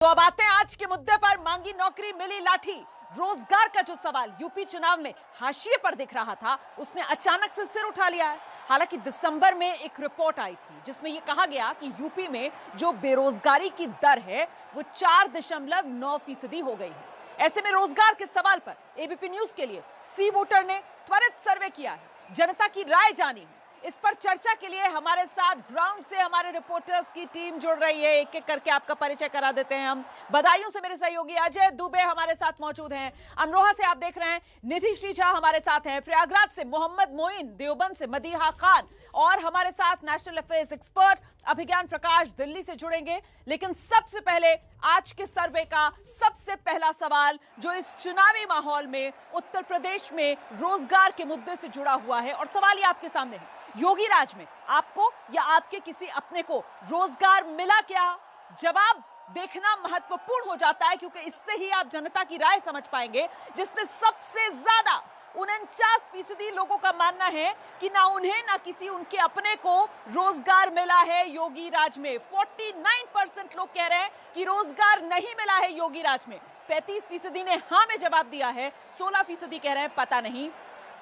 तो अब आते हैं आज के मुद्दे पर। मांगी नौकरी मिली लाठी, रोजगार का जो सवाल यूपी चुनाव में हाशिए पर दिख रहा था, उसने अचानक से सिर उठा लिया है। हालांकि दिसंबर में एक रिपोर्ट आई थी जिसमें यह कहा गया कि यूपी में जो बेरोजगारी की दर है वो 4.9% हो गई है। ऐसे में रोजगार के सवाल पर एबीपी न्यूज के लिए सी वोटर ने त्वरित सर्वे किया है, जनता की राय जानी है। इस पर चर्चा के लिए हमारे साथ ग्राउंड से हमारे रिपोर्टर्स की टीम जुड़ रही है। एक एक करके आपका परिचय करा देते हैं हम। बदायूं से मेरे सहयोगी अजय दुबे हमारे साथ मौजूद हैं। अमरोहा से आप देख रहे हैं निधि श्रीझा हमारे साथ हैं। प्रयागराज से मोहम्मद मोइन, देवबंद से मदीहा खान और हमारे साथ नेशनल अफेयर्स एक्सपर्ट अभिज्ञान प्रकाश दिल्ली से जुड़ेंगे। लेकिन सबसे पहले आज के सर्वे का सबसे पहला सवाल जो इस चुनावी माहौल में उत्तर प्रदेश में रोजगार के मुद्दे से जुड़ा हुआ है, और सवाल ये आपके सामने है, योगी राज में आपको या आपके किसी अपने को रोजगार मिला क्या? जवाब देखना महत्वपूर्ण हो जाता है क्योंकि इससे ही आप जनता की राय समझ पाएंगे, जिसमें सबसे ज्यादा 49% लोगों का मानना है कि ना उन्हें ना किसी उनके अपने को रोजगार मिला है योगी राज में। 49% लोग कह रहे हैं कि रोजगार नहीं मिला है योगी राज में। 35% ने हाँ में जवाब दिया है, 16% कह रहे हैं पता नहीं।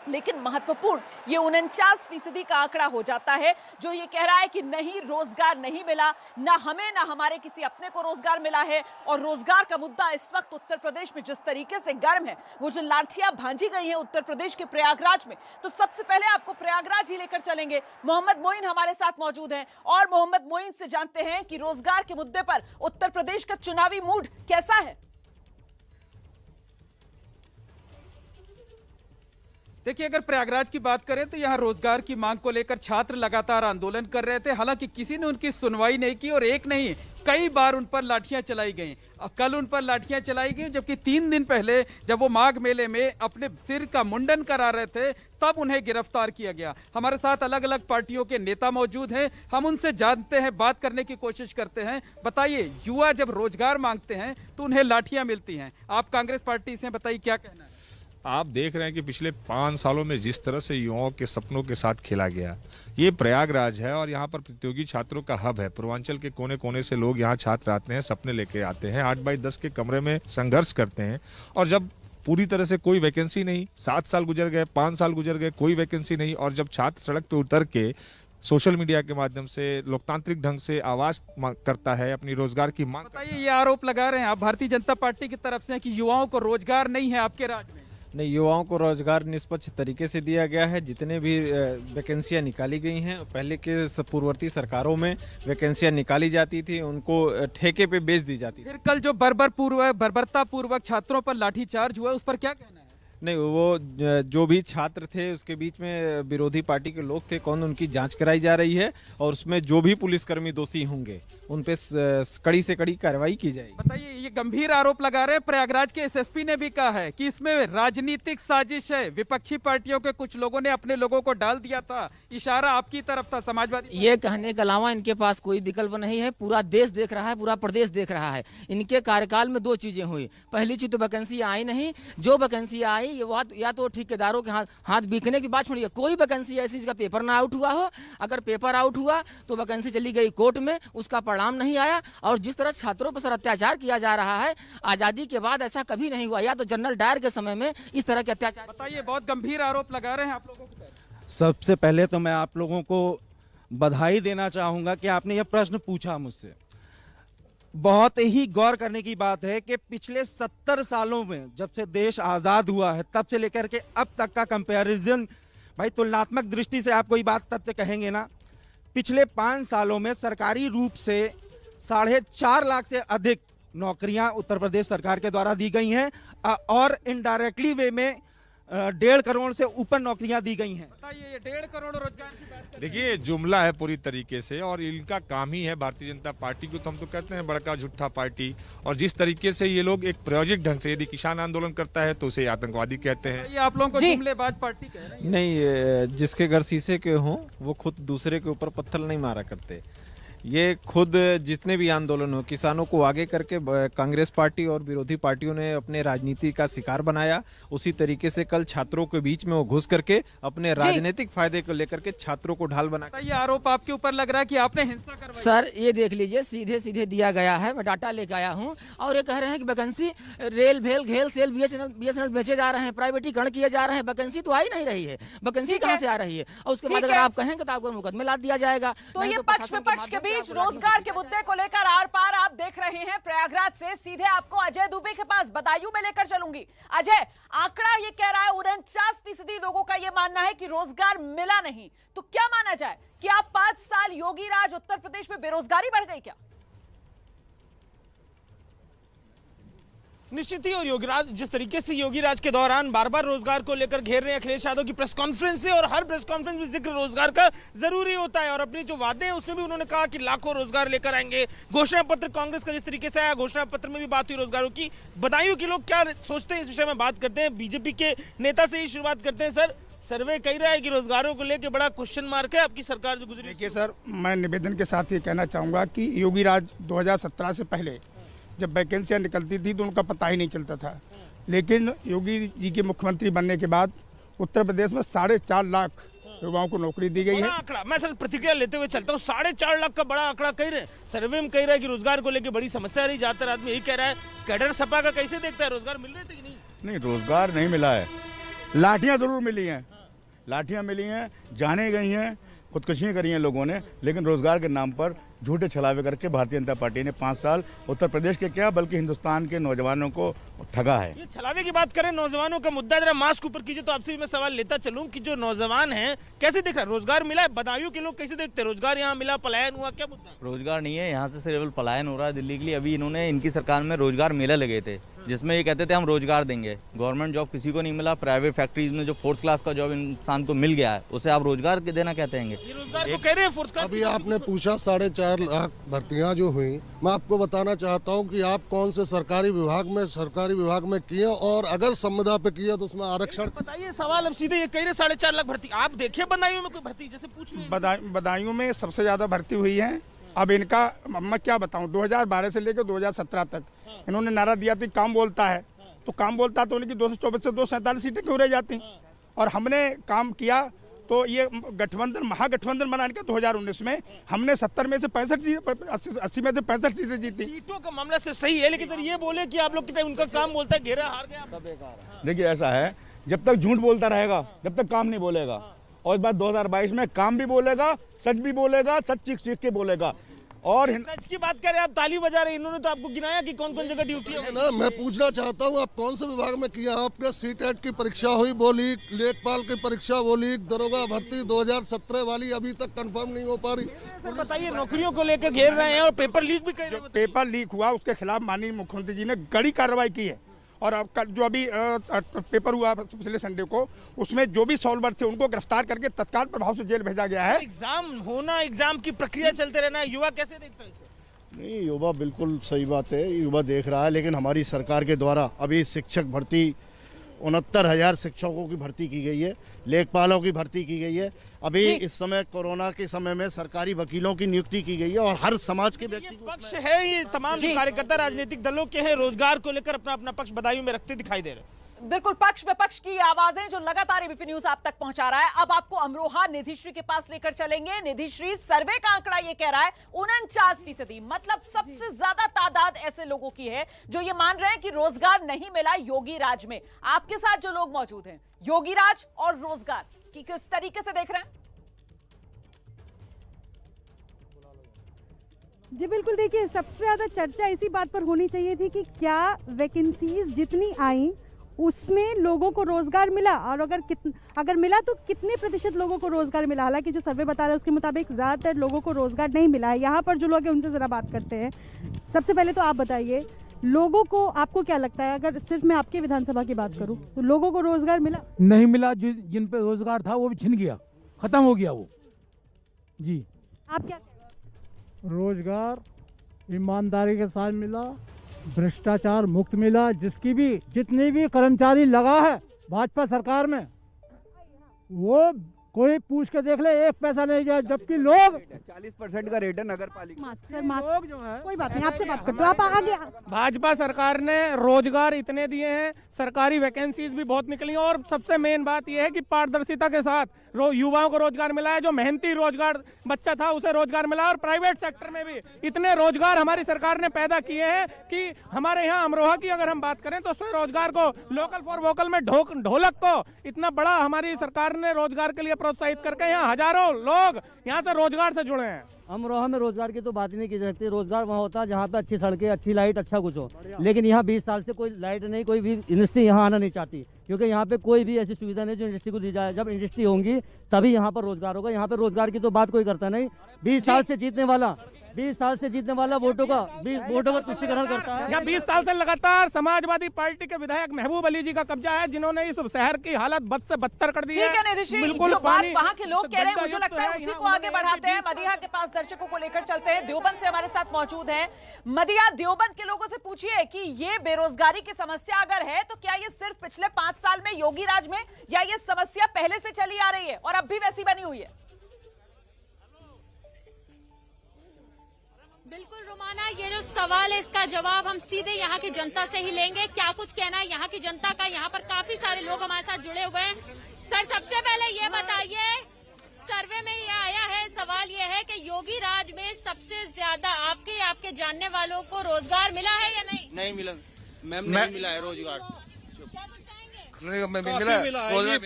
लेकिन महत्वपूर्ण ये 49% का आंकड़ा हो जाता है जो ये कह रहा है कि नहीं, रोजगार नहीं मिला, ना हमें ना हमारे किसी अपने को रोजगार मिला है। और रोजगार का मुद्दा इस वक्त उत्तर प्रदेश में जिस तरीके से गर्म है, वो जो लाठियां भांजी गई हैं उत्तर प्रदेश के प्रयागराज में, तो सबसे पहले आपको प्रयागराज ही लेकर चलेंगे। मोहम्मद मोइन हमारे साथ मौजूद हैं और मोहम्मद मोइन से जानते हैं कि रोजगार के मुद्दे पर उत्तर प्रदेश का चुनावी मूड कैसा है। देखिए, अगर प्रयागराज की बात करें तो यहाँ रोजगार की मांग को लेकर छात्र लगातार आंदोलन कर रहे थे। हालांकि किसी ने उनकी सुनवाई नहीं की और एक नहीं कई बार उन पर लाठियां चलाई गईं। कल उन पर लाठियां चलाई गईं, जबकि 3 दिन पहले जब वो माघ मेले में अपने सिर का मुंडन करा रहे थे तब उन्हें गिरफ्तार किया गया। हमारे साथ अलग अलग पार्टियों के नेता मौजूद हैं, हम उनसे जानते हैं, बात करने की कोशिश करते हैं। बताइए, युवा जब रोजगार मांगते हैं तो उन्हें लाठियां मिलती हैं, आप कांग्रेस पार्टी से बताइए क्या कहना है। आप देख रहे हैं कि पिछले 5 सालों में जिस तरह से युवाओं के सपनों के साथ खेला गया, ये प्रयागराज है और यहाँ पर प्रतियोगी छात्रों का हब है। पूर्वांचल के कोने कोने से लोग यहाँ छात्र आते हैं, सपने लेके आते हैं, 8x10 के कमरे में संघर्ष करते हैं। और जब पूरी तरह से कोई वैकेंसी नहीं, 7 साल गुजर गए, 5 साल गुजर गए, कोई वैकेंसी नहीं, और जब छात्र सड़क पर उतर के सोशल मीडिया के माध्यम से लोकतांत्रिक ढंग से आवाज करता है, अपनी रोजगार की मांग। बताइए, ये आरोप लगा रहे हैं आप भारतीय जनता पार्टी की तरफ से कि युवाओं को रोजगार नहीं है आपके राज्य में। नहीं, युवाओं को रोजगार निष्पक्ष तरीके से दिया गया है। जितने भी वैकेंसियां निकाली गई हैं, पहले के पूर्ववर्ती सरकारों में वैकेंसियां निकाली जाती थी, उनको ठेके पे बेच दी जाती थी। फिर कल जो बर्बरता पूर्वक छात्रों पर लाठीचार्ज हुआ, उस पर क्या कहना है? नहीं, वो जो भी छात्र थे उसके बीच में विरोधी पार्टी के लोग थे, कौन, उनकी जांच कराई जा रही है और उसमें जो भी पुलिसकर्मी दोषी होंगे उन पे कड़ी से कड़ी कार्रवाई की जाएगी। बताइए, ये गंभीर आरोप लगा रहे हैं। प्रयागराज के एसएसपी ने भी कहा है कि इसमें राजनीतिक साजिश है, विपक्षी पार्टियों के कुछ लोगों ने अपने लोगों को डाल दिया था। इशारा आपकी तरफ था, समाजवादी। ये कहने के अलावा इनके पास कोई विकल्प नहीं है। पूरा देश देख रहा है, पूरा प्रदेश देख रहा है। इनके कार्यकाल में 2 चीजें हुई। पहली चीज तो वैकेंसी आई नहीं, जो वैकेंसी आई ये बात या तो ठेकेदारों के हाथ बिकने की बात छोड़िए, कोई वैकेंसी ऐसी जिसका पेपर ना आउट हुआ हो। अगर पेपर आउट हुआ तो वैकेंसी चली गई कोर्ट में, उसका परिणाम नहीं आया। और जिस तरह छात्रों पर अत्याचार किया जा रहा है, आजादी के बाद ऐसा कभी नहीं हुआ। या तो जनरल डायर के समय में इस तरह के अत्याचार। बताइए, बहुत गंभीर आरोप लगा रहे हैं आप लोगों की तरफ। सबसे पहले तो मैं आप लोगों को बधाई देना चाहूंगा कि आपने यह प्रश्न पूछा मुझसे। बहुत ही गौर करने की बात है कि पिछले 70 सालों में, जब से देश आजाद हुआ है तब से लेकर के अब तक का कंपैरिजन, भाई तुलनात्मक दृष्टि से आप कोई बात तथ्य कहेंगे ना, पिछले 5 सालों में सरकारी रूप से 4.5 लाख से अधिक नौकरियां उत्तर प्रदेश सरकार के द्वारा दी गई हैं और इनडायरेक्टली वे में 1.5 करोड़ से ऊपर नौकरियां दी गई हैं। बताइए, ये 1.5 करोड़ रोजगार की बात करते हैं। देखिए, जुमला है पूरी तरीके से, और इनका काम ही है, भारतीय जनता पार्टी को तो हम तो कहते हैं बड़का झूठा पार्टी। और जिस तरीके से ये लोग एक प्रायोजिक ढंग से, यदि किसान आंदोलन करता है तो उसे आतंकवादी कहते हैं। ये आप लोगों को जुमलेबाज पार्टी कह रहे हैं। नहीं, जिसके घर शीशे के हों वो खुद दूसरे के ऊपर पत्थर नहीं मारा करते। ये खुद जितने भी आंदोलन हो, किसानों को आगे करके कांग्रेस पार्टी और विरोधी पार्टियों ने अपने राजनीति का शिकार बनाया। उसी तरीके से कल छात्रों के बीच में वो घुस करके अपने राजनीतिक फायदे को लेकर के छात्रों को ढाल बना। ये आरोप आपके ऊपर लग रहा है कि आपने हिंसा करवाई। सर ये देख लीजिए, सीधे सीधे दिया गया है, मैं डाटा लेके आया हूँ। और ये कह रहे हैं कि वैकेंसी रेल भेल घेल सेल बीएसएनएल बेचे जा रहे हैं, प्राइवेटीकरण किए जा रहे हैं। वैकेंसी तो आ ही नहीं रही है, वैकेंसी कहाँ से आ रही है? और उसके बाद अगर आप कहेंगे तो आपको मुकदमे लाद दिया जाएगा। तो ये पक्ष विपक्ष के बीच रोजगार के मुद्दे को लेकर आर पार आप देख रहे हैं प्रयागराज से। सीधे आपको अजय दुबे के पास बदायूं में लेकर चलूंगी। अजय, आंकड़ा ये कह रहा है 49% लोगों का ये मानना है कि रोजगार मिला नहीं। तो क्या माना जाए कि आप 5 साल योगी राज उत्तर प्रदेश में बेरोजगारी बढ़ गई क्या? निश्चित ही। और योगीराज जिस तरीके से योगीराज के दौरान बार बार रोजगार को लेकर घेर रहे हैं अखिलेश यादव की प्रेस कॉन्फ्रेंस से, और हर प्रेस कॉन्फ्रेंस में जिक्र रोजगार का जरूरी होता है। और अपने जो वादे हैं उसमें भी उन्होंने कहा कि लाखों रोजगार लेकर आएंगे। घोषणा पत्र कांग्रेस का जिस तरीके से आया, घोषणा पत्र में भी बात हुई रोजगारों की। बदायूं के लोग क्या सोचते हैं इस विषय में बात करते हैं। बीजेपी के नेता से ही शुरुआत करते हैं। सर, सर्वे कह रहा है कि रोजगारों को लेकर बड़ा क्वेश्चन मार्क है आपकी सरकार जो गुजरी। देखिए सर, मैं निवेदन के साथ ये कहना चाहूँगा कि योगीराज 2017 से पहले जब वैकेंसियाँ निकलती थी तो उनका पता ही नहीं चलता था। लेकिन योगी जी के मुख्यमंत्री बनने के बाद उत्तर प्रदेश में 4.5 लाख युवाओं को नौकरी दी गई है। आंकड़ा, मैं सर प्रतिक्रिया लेते हुए चलता हूँ। 4.5 लाख का बड़ा आंकड़ा कह रहे हैं। सर्वे में कह रहा है कि रोजगार को लेकर बड़ी समस्या रही। ज्यादातर आदमी यही कह रहा है। कैडर सपा का कैसे देखता है, रोजगार मिल रहे थे कि नहीं? नहीं, रोजगार नहीं मिला है। लाठियाँ जरूर मिली हैं, लाठियाँ मिली हैं, जाने गई हैं, खुदकुशियाँ करी हैं लोगों ने, लेकिन रोजगार के नाम पर झूठे छलावे करके भारतीय जनता पार्टी ने 5 साल उत्तर प्रदेश के क्या बल्कि हिंदुस्तान के नौजवानों को ठगा है। ये छलावे की बात करें, नौजवानों का मुद्दा जरा मास्क ऊपर कीजिए तो आपसे भी मैं सवाल लेता चलूं कि जो नौजवान हैं कैसे देख रहा है? रोजगार मिला है? बदायूं के लोग कैसे देखते हैं? रोजगार यहाँ मिला, पलायन हुआ, क्या मुद्दा? रोजगार नहीं है यहाँ से, सिर्फ पलायन हो रहा है दिल्ली के लिए। अभी इन्होंने इनकी सरकार में रोजगार मेला लगे थे जिसमें ये कहते थे हम रोजगार देंगे। गवर्नमेंट जॉब किसी को नहीं मिला। प्राइवेट फैक्ट्रीज में जो 4th क्लास का जॉब इंसान को मिल गया है उसे आप रोजगार देना कहते हैं? रोजगार को कह रहे हैं 4th क्लास। अभी आपने पूछा 4.5 लाख भर्तियां जो हुई, मैं आपको बताना चाहता हूं कि आप कौन से सरकारी विभाग में किए और अगर संविदा पे किया तो उसमें आरक्षण। बताइए सवाल अब सीधे। ये कह रहे 4.5 लाख भर्ती। आप देखिए बदायूं में कोई भर्ती? जैसे पूछ रहे बदायूं में सबसे ज्यादा भर्ती हुई है। अब इनका मैं क्या बताऊं, 2012 से लेकर 2017 तक इन्होंने नारा दिया था काम बोलता है, तो काम बोलता तो उनकी 224 से 247 सीटें क्यों रह जाती। और हमने काम किया तो ये गठबंधन महागठबंधन बनाने का 2019 में हमने 70 में से 80 में से 65 सीटें जीती। सीटों का मामला सिर्फ सही है, लेकिन सर ये बोले कि आप लोग कितने उनका काम बोलता है, घेरा हार गया। देखिए ऐसा है, जब तक झूठ बोलता रहेगा जब तक काम नहीं बोलेगा। और इस बार 2022 में काम भी बोलेगा, सच भी बोलेगा, सच चीख के बोलेगा। और सच की बात करें, आप ताली बजा रहे हैं। इन्होंने तो आपको गिनाया कि कौन कौन जगह ड्यूटी है ना। मैं पूछना चाहता हूँ आप कौन से विभाग में किया? आपने सीटेट की परीक्षा हुई बोली, लेखपाल की परीक्षा बोली, दरोगा भर्ती 2017 वाली अभी तक कंफर्म नहीं हो पा रही। बताइए, नौकरियों को लेकर घेर रहे हैं और पेपर लीक भी कर रहे हैं। पेपर लीक हुआ उसके खिलाफ माननीय मुख्यमंत्री जी ने कड़ी कार्रवाई की है। और जो अभी पेपर हुआ पिछले संडे को, उसमें जो भी सॉल्वर थे उनको गिरफ्तार करके तत्काल प्रभाव से जेल भेजा गया है। एग्जाम होना, एग्जाम की प्रक्रिया चलते रहना, युवा कैसे देखता है इसे? नहीं, युवा बिल्कुल सही बात है, युवा देख रहा है। लेकिन हमारी सरकार के द्वारा अभी शिक्षक भर्ती 69,000 शिक्षकों की भर्ती की गई है, लेखपालों की भर्ती की गई है। अभी इस समय कोरोना के समय में सरकारी वकीलों की नियुक्ति की गई है और हर समाज के व्यक्ति पक्ष है। ये तमाम कार्यकर्ता राजनीतिक दलों के हैं, रोजगार को लेकर अपना अपना पक्ष बदायूं में रखते दिखाई दे रहे हैं। बिल्कुल, पक्ष विपक्ष की आवाजें जो लगातार एबीपी न्यूज आप तक पहुंचा रहा है। अब आपको अमरोहा निधिश्री के पास लेकर चलेंगे। निधिश्री, सर्वे का आंकड़ा ये कह रहा है 49%, मतलब सबसे ज्यादा तादाद ऐसे लोगों की है जो ये मान रहे हैं कि रोजगार नहीं मिला योगी राज में। आपके साथ जो लोग मौजूद हैं, योगी राज और रोजगार की किस तरीके से देख रहे हैं? जी बिल्कुल, देखिए सबसे ज्यादा चर्चा इसी बात पर होनी चाहिए थी कि क्या वैकेंसीज जितनी आई उसमें लोगों को रोजगार मिला, और अगर मिला तो कितने प्रतिशत लोगों को रोजगार मिला। हालांकि जो सर्वे बता रहा है उसके मुताबिक ज्यादातर लोगों को रोजगार नहीं मिला है। यहाँ पर जो लोग हैं उनसे जरा बात करते हैं। सबसे पहले तो आप बताइए, लोगों को आपको क्या लगता है, अगर सिर्फ मैं आपके विधानसभा की बात करूं तो लोगों को रोजगार मिला? नहीं मिला। जिन पे रोजगार था वो भी छिन गया, खत्म हो गया वो। जी, आप क्या? रोजगार ईमानदारी के साथ मिला, भ्रष्टाचार मुक्त मिला। जितनी भी कर्मचारी लगा है भाजपा सरकार में, वो कोई पूछ के देख ले, एक पैसा नहीं जाए, जबकि लोग 40% का रेट है नगर पालिका। सर मास्क जो है, कोई बात नहीं, आपसे बात करते हो, आप आगे। भाजपा सरकार ने रोजगार इतने दिए हैं, सरकारी वैकेंसीज भी बहुत निकली हैं, और सबसे मेन बात यह है कि पारदर्शिता के साथ युवाओं को रोजगार मिला है। जो मेहनती रोजगार बच्चा था उसे रोजगार मिला, और प्राइवेट सेक्टर में भी इतने रोजगार हमारी सरकार ने पैदा किए हैं कि हमारे यहाँ अमरोहा की अगर हम बात करें तो स्वरोजगार को, लोकल फॉर वोकल में ढोलक को इतना बड़ा हमारी सरकार ने रोजगार के लिए प्रोत्साहित करके यहाँ हजारों लोग यहाँ से रोजगार से जुड़े हैं। अमरोहा में रोजगार की तो बात ही नहीं की जा सकती। रोजगार वहाँ होता है जहाँ पे अच्छी सड़कें, अच्छी लाइट, अच्छा कुछ हो, लेकिन यहाँ 20 साल से कोई लाइट नहीं, कोई भी इंडस्ट्री यहाँ आना नहीं चाहती, क्योंकि यहाँ पे कोई भी ऐसी सुविधा नहीं जो इंडस्ट्री को दी जाए। जब इंडस्ट्री होंगी तभी यहाँ पर रोजगार होगा। यहाँ पे रोजगार की तो बात कोई करता नहीं। 20 साल से जीतने वाला वोटों का तुष्टिकरण करता है। यहाँ 20 साल से लगातार समाजवादी पार्टी के विधायक महबूब अली जी का कब्जा है, जिन्होंने इस शहर की हालत बद से बदतर कर दी है। ठीक है निधि जी, जो बात वहाँ के लोग कह रहे हैं मुझे लगता है उसी को आगे बढ़ाते हैं। मदिहा के पास दर्शकों को लेकर चलते हैं। देवबंद से हमारे साथ मौजूद है मदिहा। देवबंद के लोगों से पूछिए कि ये बेरोजगारी की समस्या अगर है तो क्या ये सिर्फ पिछले 5 साल में योगी राज में, या ये समस्या पहले से चली आ रही है और अब भी वैसी बनी हुई है? बिल्कुल रुमाना, ये जो सवाल है इसका जवाब हम सीधे यहाँ की जनता से ही लेंगे। क्या कुछ कहना है यहाँ की जनता का? यहाँ पर काफी सारे लोग हमारे साथ जुड़े हुए हैं। सर सबसे पहले ये बताइए, सर्वे में ये आया है, सवाल ये है कि योगी राज में सबसे ज्यादा आपके जानने वालों को रोजगार मिला है या नहीं? नहीं मिला मैम, नहीं मिला है रोजगार।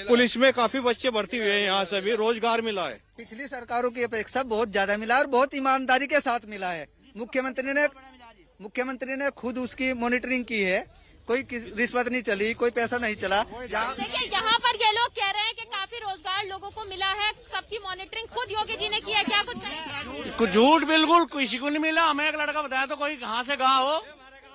पुलिस में काफी बच्चे भर्ती हुए हैं, यहाँ से भी रोजगार मिला है। पिछली सरकारों की अपेक्षा बहुत ज्यादा मिला है और बहुत ईमानदारी के साथ मिला है। मुख्यमंत्री ने खुद उसकी मॉनिटरिंग की है, कोई रिश्वत नहीं चली, कोई पैसा नहीं चला। देखिए यहाँ पर ये लोग कह रहे हैं कि काफी रोजगार लोगों को मिला है, सबकी मॉनिटरिंग खुद योगी जी ने की है। क्या कुछ कहेंगे? कुछ झूठ बिल्कुल किसी को नहीं मिला। हमें एक लड़का बताया तो कोई कहाँ से कहा हो,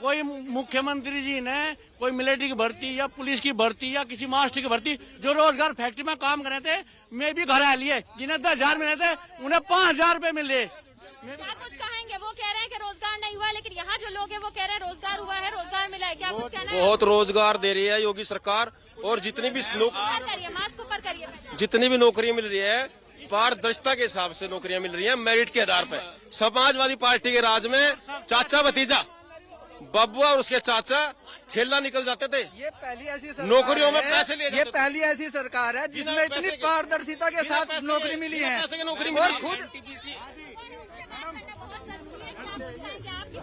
कोई मुख्यमंत्री जी ने कोई मिलिट्री की भर्ती या पुलिस की भर्ती या किसी मास्टर की भर्ती, जो रोजगार फैक्ट्री में काम कर रहे थे, मैं भी घर आ लिए, जिन्हें 10,000 मिले थे उन्हें 5,000 रुपए मिले। क्या कुछ कहेंगे? वो कह रहे हैं कि रोजगार नहीं हुआ, लेकिन यहाँ जो लोग हैं वो कह रहे हैं रोजगार हुआ है, रोजगार मिला है। क्या कुछ कहना है? बहुत रोजगार दे रही है योगी सरकार, और जितनी भी मास्क ऊपर करिए, जितनी भी नौकरियां मिल रही है पारदर्शिता के हिसाब से नौकरियां मिल रही है, मेरिट के आधार पर। समाजवादी पार्टी के राज में चाचा भतीजा बबुआ और उसके चाचा ठेला निकल जाते थे। ये पहली ऐसी सरकार नौकरियों में पैसे ले, ये पहली ऐसी सरकार है जिसमें इतनी पारदर्शिता के साथ नौकरी मिली है और खुद।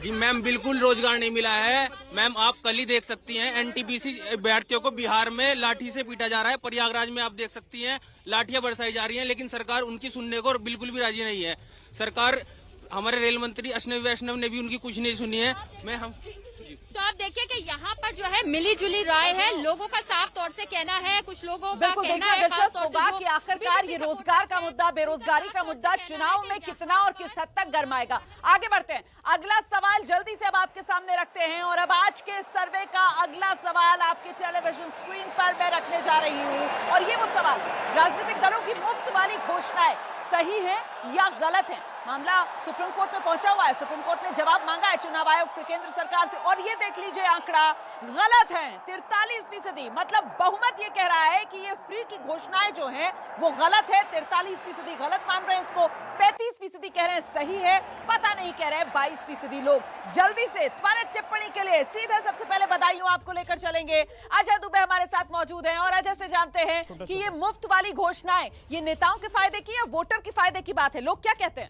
जी मैम, बिल्कुल रोजगार नहीं मिला है। मैम आप कल ही देख सकती हैं, एनटीपीसी अभ्यर्थियों को बिहार में लाठी से पीटा जा रहा है। प्रयागराज में आप देख सकती हैं लाठियां बरसाई जा रही हैं, लेकिन सरकार उनकी सुनने को बिल्कुल भी राजी नहीं है। सरकार, हमारे रेल मंत्री अश्विनी वैष्णव ने भी उनकी कुछ नहीं सुनी है। तो आप देखिए कि यहाँ पर जो है मिली जुली राय है, लोगों का साफ तौर से कहना है, कुछ लोगों का कहना है दिलचस्प होगा कि आखिरकार ये रोजगार का मुद्दा, बेरोजगारी का मुद्दा चुनाव में कितना और किस हद तक गरमाएगा। आगे बढ़ते हैं, अगला सवाल जल्दी से अब आपके सामने रखते हैं, और अब आज के सर्वे का अगला सवाल आपके टेलीविजन स्क्रीन पर मैं रखने जा रही हूँ, और ये वो सवाल, राजनीतिक दलों की मुफ्त वाली घोषणाएं सही है या गलत है? मामला सुप्रीम कोर्ट में पहुंचा हुआ है, सुप्रीम कोर्ट ने जवाब मांगा है चुनाव आयोग से, केंद्र सरकार से, और ये देख लीजिए आंकड़ा गलत है। 43%, मतलब बहुमत ये कह रहा है कि ये फ्री की घोषणाएं जो हैं वो गलत है। 43% गलत मान रहे हैं इसको, 35% कह रहे हैं सही है, पता नहीं कह रहे हैं 22% लोग। जल्दी से त्वरित टिप्पणी के लिए सीधे सबसे पहले बधाइयों आपको लेकर चलेंगे। अजय दुबे हमारे साथ मौजूद हैं, और अजय से जानते हैं कि ये मुफ्त वाली घोषणाएं ये नेताओं के फायदे की या वोटर के फायदे की बात है? लोग क्या कहते हैं?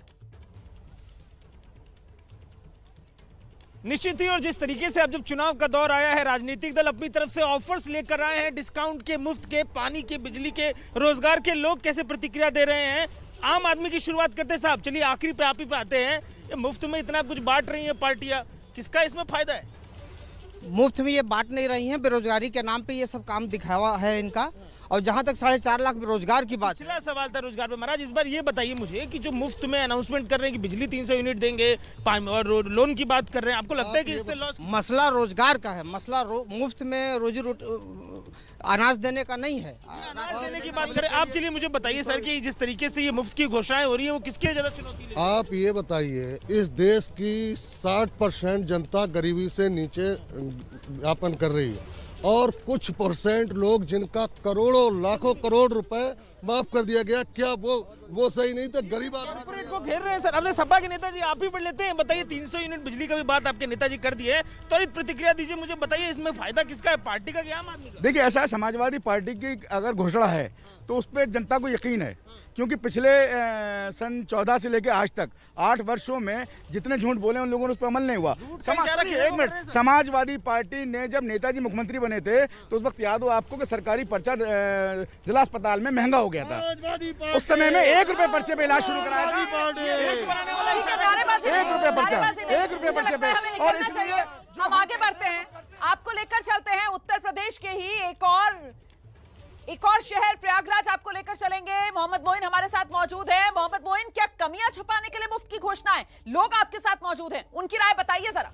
निश्चित ही, और जिस तरीके से अब जब चुनाव का दौर आया है, राजनीतिक दल अपनी तरफ से ऑफर्स लेकर आए हैं, डिस्काउंट के, मुफ्त के, पानी के, बिजली के, रोजगार के। लोग कैसे प्रतिक्रिया दे रहे हैं? आम आदमी की शुरुआत करते साहब, चलिए आखिरी पे आप ही पे आते हैं। ये मुफ्त में इतना कुछ बांट रही है पार्टियां, किसका इसमें फायदा है? मुफ्त में ये बांट नहीं रही हैं, बेरोजगारी के नाम पे ये सब काम दिखावा है इनका। और जहां तक 4.5 लाख रोजगार की बात, पिछला सवाल था रोजगार पे। महाराज इस बार ये बताइए मुझे कि जो मुफ्त में अनाउंसमेंट कर रहे हैं कि बिजली 300 यूनिट देंगे और लोन की बात कर रहे हैं, आपको लगता है कि इससे लॉस? मसला रोजगार का है, मसला मुफ्त में रोजी अनाज देने का नहीं है। अनाज देने की बात करें, आप चलिए मुझे बताइए सर कि जिस तरीके से ये मुफ्त की घोषणाएं हो रही है वो किसके लिए ज्यादा चुनौती है? आप ये बताइए, इस देश की 60% जनता गरीबी से नीचे यापन कर रही है, और कुछ परसेंट लोग जिनका करोड़ों लाखों करोड़ रुपए माफ कर दिया गया, क्या वो सही नहीं था? गरीब आदमी कॉर्पोरेट को घेर रहे हैं सर। अपने सपा के नेताजी आप ही पढ़ लेते हैं, बताइए 300 यूनिट बिजली का भी बात आपके नेताजी कर दिए, त्वरित प्रतिक्रिया दीजिए, मुझे बताइए इसमें फायदा किसका है, पार्टी का क्या आम आदमी का? देखिए ऐसा है, समाजवादी पार्टी की अगर घोषणा है तो उस पर जनता को यकीन है, क्योंकि पिछले सन 14 से लेकर आज तक 8 वर्षों में जितने झूठ बोले उन लोगों ने उस पर अमल नहीं हुआ। एक मिनट, समाजवादी पार्टी ने जब नेताजी मुख्यमंत्री बने थे तो उस वक्त याद हो आपको कि सरकारी पर्चा जिला अस्पताल में महंगा हो गया था। उस समय में 1 रुपए पर्चे पे इलाज शुरू कराया था, 1 रुपए पर्चा, 1 रुपए पर्चे पे। और इसलिए हम आगे बढ़ते हैं, आपको लेकर चलते हैं उत्तर प्रदेश के ही एक और शहर प्रयागराज आपको लेकर चलेंगे। मोहम्मद मोइन हमारे साथ मौजूद है। मोहम्मद मोइन, क्या कमियां छुपाने के लिए मुफ्त की घोषणा है? लोग आपके साथ मौजूद हैं, उनकी राय बताइए जरा।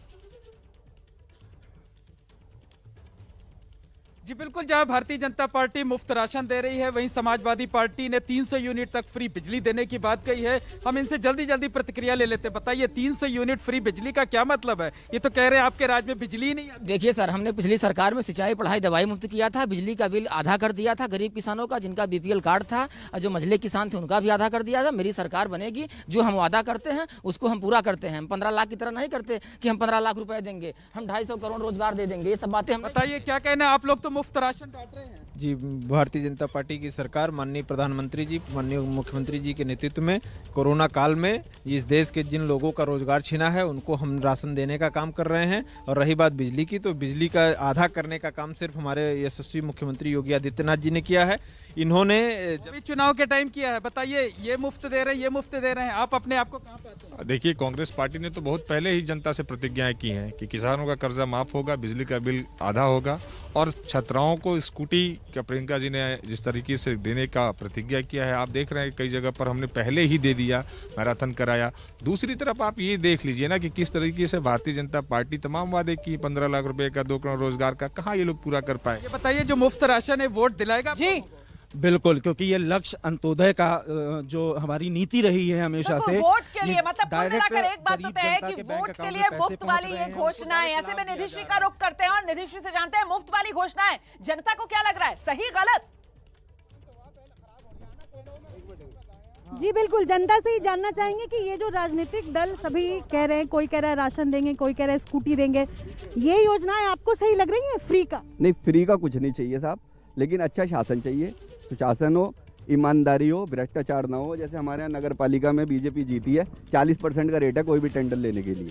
जी बिल्कुल, जहां भारतीय जनता पार्टी मुफ्त राशन दे रही है, वहीं समाजवादी पार्टी ने 300 यूनिट तक फ्री बिजली देने की बात कही है। हम इनसे जल्दी जल्दी प्रतिक्रिया ले लेते हैं। बताइए 300 यूनिट फ्री बिजली का क्या मतलब है? ये तो कह रहे हैं आपके राज्य में बिजली नहीं है। देखिए सर, हमने पिछली सरकार में सिंचाई, पढ़ाई, दवाई मुफ्त किया था, बिजली का बिल आधा कर दिया था गरीब किसानों का, जिनका बीपीएल कार्ड था, और जो मझले किसान थे उनका भी आधा कर दिया था। मेरी सरकार बनेगी, जो हम वादा करते हैं उसको हम पूरा करते हैं। हम 15 लाख की तरह नहीं करते कि हम 15 लाख रुपए देंगे, हम 250 करोड़ रोजगार दे देंगे, ये सब बातें हम। बताइए क्या कहना है, आप लोग तो मुफ्त राशन बांट रहे हैं। जी, भारतीय जनता पार्टी की सरकार, माननीय प्रधानमंत्री जी, माननीय मुख्यमंत्री जी के नेतृत्व में कोरोना काल में इस देश के जिन लोगों का रोजगार छिना है उनको हम राशन देने का काम कर रहे हैं। और रही बात बिजली की, तो बिजली का आधा करने का काम सिर्फ हमारे यशस्वी मुख्यमंत्री योगी आदित्यनाथ जी ने किया है। इन्होंने अभी चुनाव के टाइम किया है। बताइए, ये मुफ्त दे रहे हैं, ये मुफ्त दे रहे हैं, आप अपने आप को कहां पाते हैं? देखिए, कांग्रेस पार्टी ने तो बहुत पहले ही जनता से प्रतिज्ञाएं की हैं कि किसानों का कर्जा माफ होगा, बिजली का बिल आधा होगा, और छात्राओं को स्कूटी का प्रियंका जी ने जिस तरीके से देने का प्रतिज्ञा किया है, आप देख रहे हैं कई जगह पर हमने पहले ही दे दिया, मैराथन कराया। दूसरी तरफ आप ये देख लीजिए ना कि किस तरीके से भारतीय जनता पार्टी तमाम वादे की, 15 लाख रुपए का, 2 करोड़ रोजगार का, कहाँ ये लोग पूरा कर पाए? ये बताइए, जो मुफ्त राशन है वोट दिलाएगा? जी बिल्कुल, क्योंकि ये लक्ष्य अंत्योदय का जो हमारी नीति रही है हमेशा से, वोट के लिए, मतलब कुल मिलाकर एक बात तो तय है कि वोट के लिए मुफ्त वाली ये घोषणा है। ऐसे में निधिश्री का रुख करते हैं और निधिश्री से जानते हैं मुफ्त वाली घोषणा है, जनता को क्या लग रहा है, सही गलत? जी बिल्कुल, जनता से ही जानना चाहेंगे कि ये जो राजनीतिक दल सभी कह रहे हैं, कोई कह रहा है राशन देंगे, कोई कह रहा है स्कूटी देंगे, ये योजनाएं आपको सही लग रही है फ्री का? नहीं, फ्री का कुछ नहीं चाहिए साहब, लेकिन अच्छा शासन चाहिए, सुशासन हो, ईमानदारी हो, भ्रष्टाचार ना हो। जैसे हमारे यहाँ नगर पालिका में बीजेपी जीती है, 40% का रेट है कोई भी टेंडर लेने के लिए,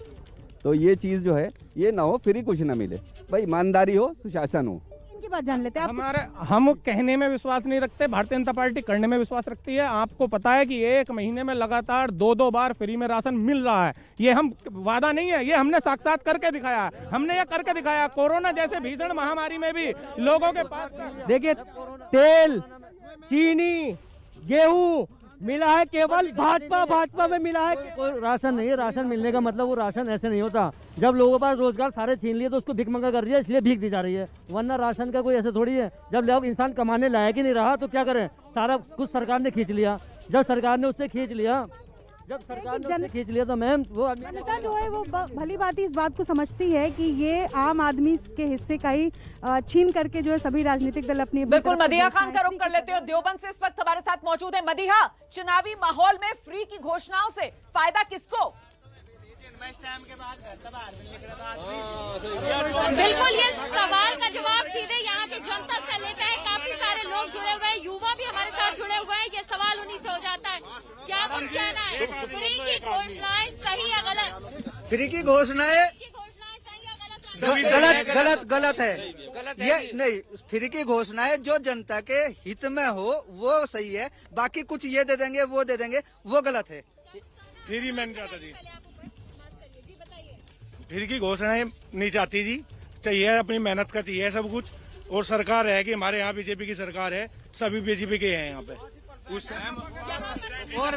तो ये चीज़ जो है ये ना हो, फ्री कुछ ना मिले, भाई ईमानदारी हो, सुशासन हो। इनकी बात जान लेते हैं। हम कहने में विश्वास नहीं रखते, भारतीय जनता पार्टी करने में विश्वास रखती है। आपको पता है कि 1 महीने में लगातार 2-2 बार फ्री में राशन मिल रहा है। ये हम वादा नहीं है, ये हमने साक्षात करके दिखाया है। हमने ये करके दिखाया, कोरोना जैसे भीषण महामारी में भी लोगों के पास, देखिए तेल, चीनी, गेहूं मिला है केवल भाजपा में मिला है। कोई राशन नहीं है, राशन मिलने का मतलब वो राशन ऐसे नहीं होता। जब लोगों के पास रोजगार सारे छीन लिए तो उसको भीख मंगा कर रही है, इसलिए भीख दी जा रही है, वरना राशन का कोई ऐसे थोड़ी है। जब लोग इंसान कमाने लायक ही नहीं रहा तो क्या करें, सारा कुछ सरकार ने खींच लिया। जब सरकार ने उससे खींच लिया तो मैम वो जनता जो है वो भली भांति इस बात को समझती है कि ये आम आदमी के हिस्से का ही छीन करके जो है सभी राजनीतिक दल अपनी। बिल्कुल, मदीहा खान का रुख कर लेते हो, देवबंद से इस वक्त हमारे साथ मौजूद है। मदीहा, चुनावी माहौल में फ्री की घोषणाओं से फायदा किसको? बिल्कुल, ये सवाल का जवाब सीधे यहाँ की जनता से लेते हैं। काफी सारे लोग जुड़े हुए हैं, युवा भी हमारे साथ जुड़े हुए हैं। ये सवाल उन्हीं से हो जाता है, क्या कुछ कहना है, फ्री की घोषणाएं सही या गलत? फ्री की घोषणाएं गलत है। ये नहीं, फ्री की घोषणाएं जो जनता के हित में हो वो सही है, बाकी कुछ ये दे देंगे वो दे देंगे वो गलत है। फ्री मैंने चाहता जी, फ्री की घोषणाएं नहीं चाहती जी, चाहिए अपनी मेहनत का चाहिए सब कुछ। और सरकार है कि हमारे यहाँ बीजेपी की सरकार है, सभी बीजेपी के हैं यहाँ पे। और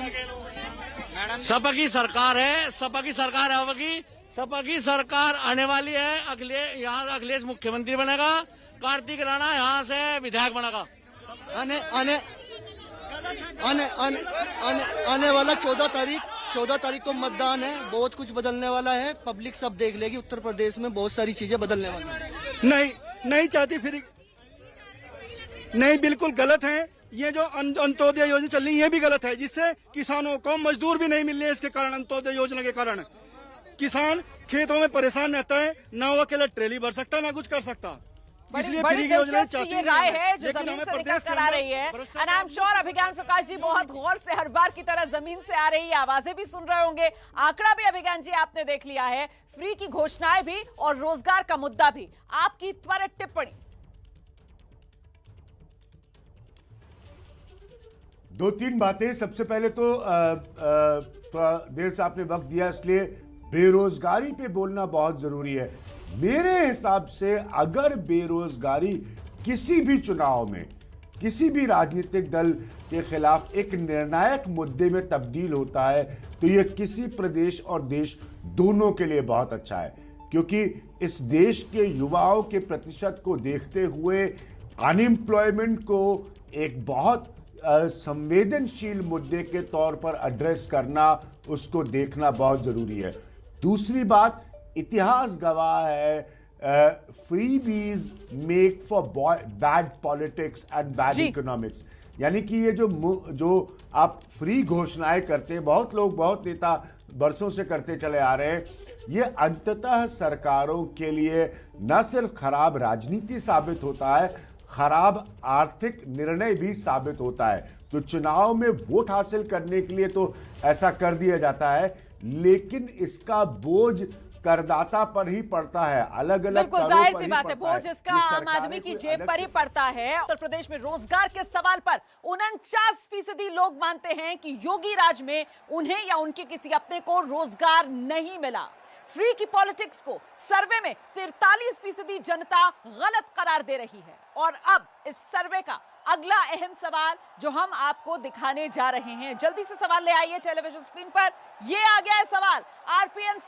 सपा की सरकार है, सपा की सरकार होगी, सपा की सरकार आने वाली है। यहाँ अखिलेश मुख्यमंत्री बनेगा, कार्तिक राणा यहाँ से विधायक बनेगा। आने वाला 14 तारीख को मतदान है, बहुत कुछ बदलने वाला है, पब्लिक सब देख लेगी। उत्तर प्रदेश में बहुत सारी चीजें बदलने वाली है। नहीं, नहीं चाहती फ्री, नहीं, बिल्कुल गलत है। ये जो अंत्योदय योजना चल रही है ये भी गलत है, जिससे किसानों को मजदूर भी नहीं मिल रहे हैं। इसके कारण, अंत्योदय योजना के कारण किसान खेतों में परेशान रहता है, ना वो अकेला ट्रेली भर सकता, ना कुछ कर सकता। इसलिए फ्री की योजना चाहती ये राय है जो जमीन से निकल कर आ रही है। एंड आई एम श्योर अभिज्ञान प्रकाश जी बहुत गौर से हर बार की तरह जमीन से आ रही है, आवाजें भी सुन रहे होंगे, आंकड़ा भी अभिज्ञान जी आपने देख लिया है, फ्री की घोषणाएं भी और रोजगार का मुद्दा भी। आपकी त्वरित टिप्पणी। 2-3 बातें। सबसे पहले तो थोड़ा देर से आपने वक्त दिया इसलिए बेरोजगारी पे बोलना बहुत जरूरी है। मेरे हिसाब से अगर बेरोजगारी किसी भी चुनाव में किसी भी राजनीतिक दल के खिलाफ एक निर्णायक मुद्दे में तब्दील होता है तो यह किसी प्रदेश और देश दोनों के लिए बहुत अच्छा है, क्योंकि इस देश के युवाओं के प्रतिशत को देखते हुए अनएम्प्लॉयमेंट को एक बहुत संवेदनशील मुद्दे के तौर पर एड्रेस करना, उसको देखना बहुत जरूरी है। दूसरी बात, इतिहास गवाह है freebies make for bad politics and bad economics. यानी कि ये जो आप फ्री घोषणाएं करते हैं, बहुत लोग, बहुत नेता बरसों से करते चले आ रहे हैं, ये अंततः सरकारों के लिए न सिर्फ खराब राजनीति साबित होता है, खराब आर्थिक निर्णय भी साबित होता है। तो चुनाव में वोट हासिल करने के लिए तो ऐसा कर दिया जाता है, लेकिन इसका बोझ करदाता पर ही पड़ता है, अलग अलग बिल्कुल जाहिर सी बात है, बोझ इसका आम आदमी की जेब पर ही पड़ता है। उत्तर प्रदेश में रोजगार के सवाल पर 49% लोग मानते हैं कि योगी राज में उन्हें या उनके किसी अपने को रोजगार नहीं मिला। फ्री की पॉलिटिक्स को सर्वे में 43% जनता गलत करार दे रही है। और अब इस सर्वे का अगला अहम सवाल जो हम आपको दिखाने जा रहे हैं, जल्दी से सवाल ले आइए टेलीविजन स्क्रीन पर। ये आ गया है सवाल, आरपीएन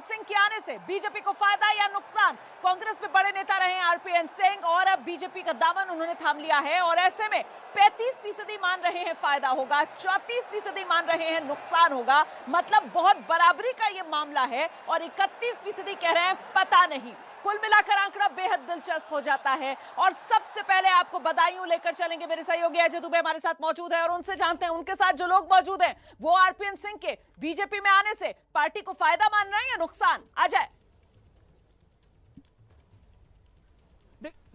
सिंह के आने से बीजेपी को फायदा या नुकसान? कांग्रेस में बड़े नेता रहे हैं आरपीएन सिंह और अब बीजेपी का दामन उन्होंने थाम लिया है और ऐसे में 35% मान रहे हैं फायदा होगा, 34% मान रहे हैं नुकसान होगा। मतलब बहुत बराबरी का ये मामला है और 31% कह रहे हैं पता नहीं। कुल मिलाकर आंकड़ा बेहद दिलचस्प हो जाता है। और सबसे पहले आपको बधाइयों लेकर चलेंगे, मेरे सहयोगी अजय दुबे हमारे साथ मौजूद है और उनसे जानते हैं उनके साथ जो लोग मौजूद हैं वो आरपीएन सिंह के बीजेपी में आने से पार्टी को फायदा मान रहे हैं या नुकसान? अजय।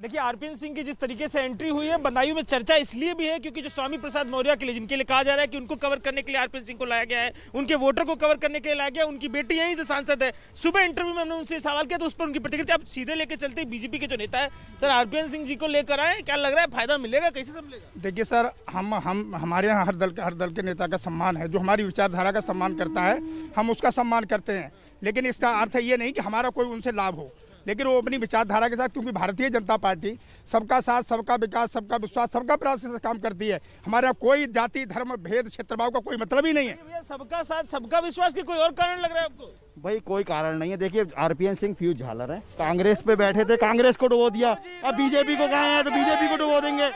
देखिए, आरपीएन सिंह की जिस तरीके से एंट्री हुई है, बदायूं में चर्चा इसलिए भी है क्योंकि जो स्वामी प्रसाद मौर्य के लिए, जिनके लिए कहा जा रहा है कि उनको कवर करने के लिए आरपीएन सिंह को लाया गया है, उनके वोटर को कवर करने के लिए लाया गया, उनकी बेटी यहीं से सांसद है। सुबह इंटरव्यू में हमने उनसे सवाल किया तो उस पर उनकी प्रतिक्रिया, आप सीधे लेके चलते बीजेपी के जो नेता है सर आरपीएन सिंह जी को लेकर आए, क्या लग रहा है फायदा मिलेगा, कैसे संभलेगा? देखिए सर, हमारे यहाँ हर दल के नेता का सम्मान है, जो हमारी विचारधारा का सम्मान करता है हम उसका सम्मान करते हैं, लेकिन इसका अर्थ ये नहीं कि हमारा कोई उनसे लाभ हो, लेकिन वो अपनी विचारधारा के साथ, क्योंकि भारतीय जनता पार्टी सबका साथ, सबका विकास, सबका विश्वास, सबका प्रयास से काम करती है। हमारे यहाँ कोई जाति, धर्म, भेद, क्षेत्रभाव का कोई मतलब ही नहीं है। सबका साथ, सबका विश्वास के कोई और कारण लग रहा है आपको? भाई कोई कारण नहीं है। देखिए, आरपीएन सिंह फ्यूज झालर है, कांग्रेस पे बैठे थे, कांग्रेस को डुबो दिया, अब बीजेपी को कहा है तो बीजेपी को डुबो देंगे।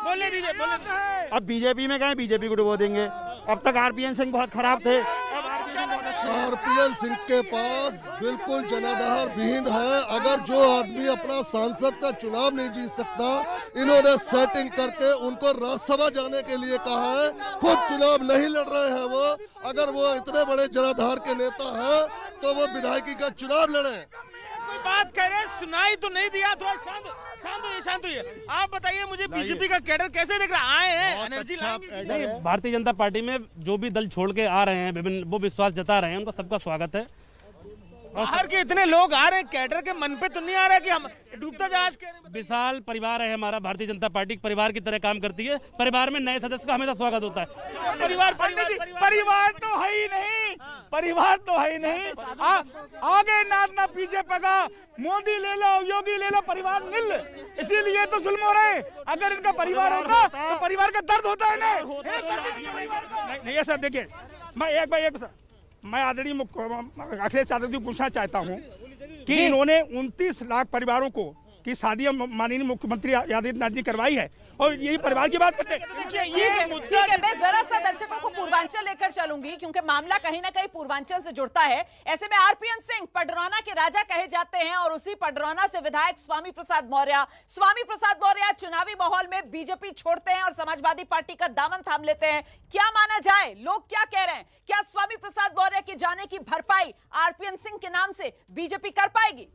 बोलने दीजिए, अब बीजेपी में गए, बीजेपी को डुबो देंगे। अब तक आरपीएन सिंह बहुत खराब थे, आरपीएन सिंह के पास बिल्कुल जनाधार विहीन है। अगर जो आदमी अपना सांसद का चुनाव नहीं जीत सकता, इन्होंने सेटिंग करके उनको राज्यसभा जाने के लिए कहा है, खुद चुनाव नहीं लड़ रहे हैं वो। अगर वो इतने बड़े जनाधार के नेता हैं तो वो विधायकी का चुनाव लड़े। कोई बात कह रहे, सुनाई तो नहीं दिया, थोड़ा शांत हुई। आप बताइए मुझे, बीजेपी का कैडर कैसे दिख रहा? आए हैं, एनर्जी नहीं, भारतीय जनता पार्टी में जो भी दल छोड़ के आ रहे हैं, विभिन्न वो विश्वास जता रहे हैं, उनका सबका स्वागत है। बाहर के इतने लोग आ रहे हैं, कैडर के मन पे तो नहीं आ रहा कि हम डूबता जहाज के? विशाल परिवार है हमारा, भारतीय जनता पार्टी परिवार की तरह काम करती है। परिवार में नए सदस्य का हमेशा स्वागत होता है। परिवार तो है ही नहीं, परिवार तो है ही नहीं। आगे नाचना, पीछे पगा, मोदी ले लो, योगी ले लो, परिवार मिल, इसीलिए तो जुल्म हो रहे हैं। अगर इनका परिवार होता तो परिवार का दर्द होता है नहीं सर। देखिए, मैं आदरणीय अखिलेश यादव जी पूछना चाहता हूँ कि इन्होंने 29 लाख परिवारों को की शादी माननीय मुख्यमंत्री आदित्यनाथ जी करवाई है, और यही परिवार की बात करते हैं। ठीक है, मैं जरा सा दर्शकों को पूर्वांचल लेकर चलूंगी, क्योंकि मामला कहीं ना कहीं पूर्वांचल से जुड़ता है। ऐसे में आरपीएन सिंह पडरौना के राजा कहे जाते हैं, और उसी पडरौना से विधायक स्वामी प्रसाद मौर्य चुनावी माहौल में बीजेपी छोड़ते हैं और समाजवादी पार्टी का दामन थाम लेते हैं। क्या माना जाए, लोग क्या कह रहे हैं? क्या स्वामी प्रसाद मौर्य के जाने की भरपाई आरपीएन सिंह के नाम से बीजेपी कर पाएगी?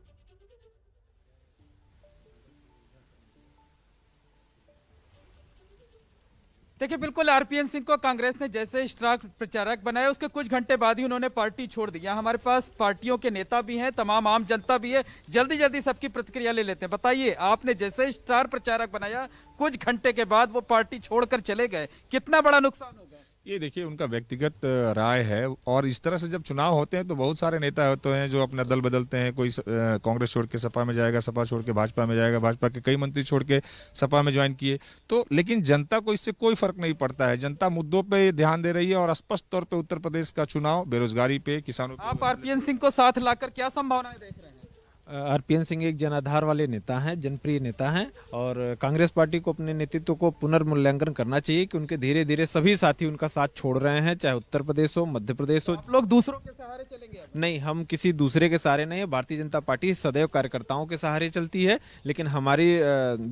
देखिए, बिल्कुल आरपीएन सिंह को कांग्रेस ने जैसे स्टार प्रचारक बनाया, उसके कुछ घंटे बाद ही उन्होंने पार्टी छोड़ दी। यहाँ हमारे पास पार्टियों के नेता भी हैं, तमाम आम जनता भी है, जल्दी सबकी प्रतिक्रिया ले लेते हैं। बताइए, आपने जैसे स्टार प्रचारक बनाया, कुछ घंटे के बाद वो पार्टी छोड़कर चले गए, कितना बड़ा नुकसान होगा? ये देखिए, उनका व्यक्तिगत राय है, और इस तरह से जब चुनाव होते हैं तो बहुत सारे नेता होते हैं जो अपना दल बदलते हैं। कोई कांग्रेस छोड़ के सपा में जाएगा, सपा छोड़ के भाजपा में जाएगा, भाजपा के कई मंत्री छोड़ के सपा में ज्वाइन किए। तो लेकिन जनता को इससे कोई फर्क नहीं पड़ता है। जनता मुद्दों पे ध्यान दे रही है, और स्पष्ट तौर पे उत्तर प्रदेश का चुनाव बेरोजगारी पे, किसानों पे। आप आरपीएन सिंह को साथ लाकर क्या संभावनाएं देख रहे हैं? आरपीएन सिंह एक जनाधार वाले नेता हैं, जनप्रिय नेता हैं, और कांग्रेस पार्टी को अपने नेतृत्व को पुनर्मूल्यांकन करना चाहिए कि उनके धीरे धीरे सभी साथी उनका साथ छोड़ रहे हैं, चाहे उत्तर प्रदेश हो, मध्य प्रदेश हो। आप लोग दूसरों के सहारे चलेंगे? नहीं, हम किसी दूसरे के सहारे नहीं है। भारतीय जनता पार्टी सदैव कार्यकर्ताओं के सहारे चलती है, लेकिन हमारी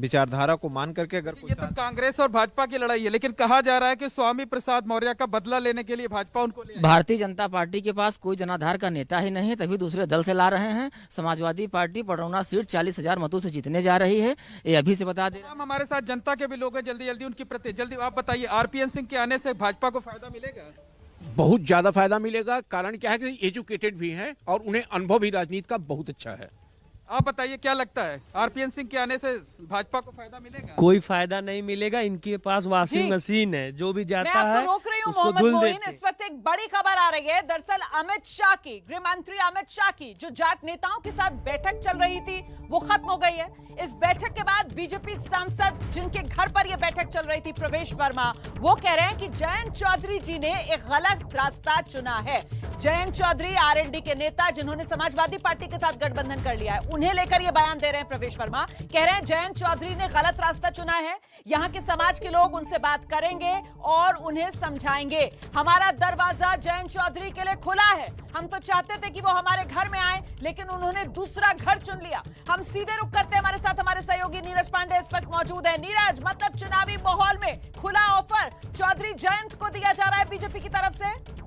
विचारधारा को मान करके अगर ये तो कांग्रेस और भाजपा की लड़ाई है, लेकिन कहा जा रहा है कि स्वामी प्रसाद मौर्य का बदला लेने के लिए भाजपा उनको ले। भारतीय जनता पार्टी के पास कोई जनाधार का नेता ही नहीं, तभी दूसरे दल से ला रहे हैं। समाजवादी पार्टी पडरौना सीट 40,000 मतों से जीतने जा रही है, ये अभी से बता दे। हमारे साथ जनता के भी लोग हैं, जल्दी उनकी जल्दी आप बताइए, आरपीएन सिंह के आने से भाजपा को फायदा मिलेगा? बहुत ज्यादा फायदा मिलेगा। कारण क्या है कि एजुकेटेड भी हैं और उन्हें अनुभव भी राजनीति का बहुत अच्छा है। आप बताइए, क्या लगता है आरपीएन सिंह के आने से भाजपा को फायदा मिलेगा? कोई फायदा नहीं मिलेगा। इनके पास वॉशिंग मशीन है, जो भी जाता है। मैं आपको रोक रही हूँ मोहम्मद मोइन, इस वक्त एक बड़ी खबर आ रही है। दरअसल अमित शाह की, गृह मंत्री अमित शाह की जो जाट नेताओं के साथ बैठक चल रही थी, वो खत्म हो गई है। इस बैठक के बाद बीजेपी सांसद जिनके घर पर यह बैठक चल रही थी, प्रवेश वर्मा, वो कह रहे हैं कि जयंत चौधरी जी ने एक गलत रास्ता चुना है। जयंत चौधरी आरएलडी के नेता जिन्होंने समाजवादी पार्टी के साथ गठबंधन कर लिया है, उन्हें लेकर ये बयान दे रहे हैं प्रवेश वर्मा। कह रहे हैं जयंत चौधरी ने गलत रास्ता चुना है। यहाँ के समाज के लोग उनसे बात करेंगे और उन्हें समझाएंगे। हमारा दरवाजा जयंत चौधरी के लिए खुला है। हम तो चाहते थे कि वो हमारे घर में आए, लेकिन उन्होंने दूसरा घर चुन लिया। हम सीधे रुक करते हैं। हमारे साथ हमारे सहयोगी नीरज पांडे इस वक्त मौजूद है। नीरज, मतलब चुनावी माहौल में खुला ऑफर चौधरी जयंत को दिया जा रहा है बीजेपी की तरफ से?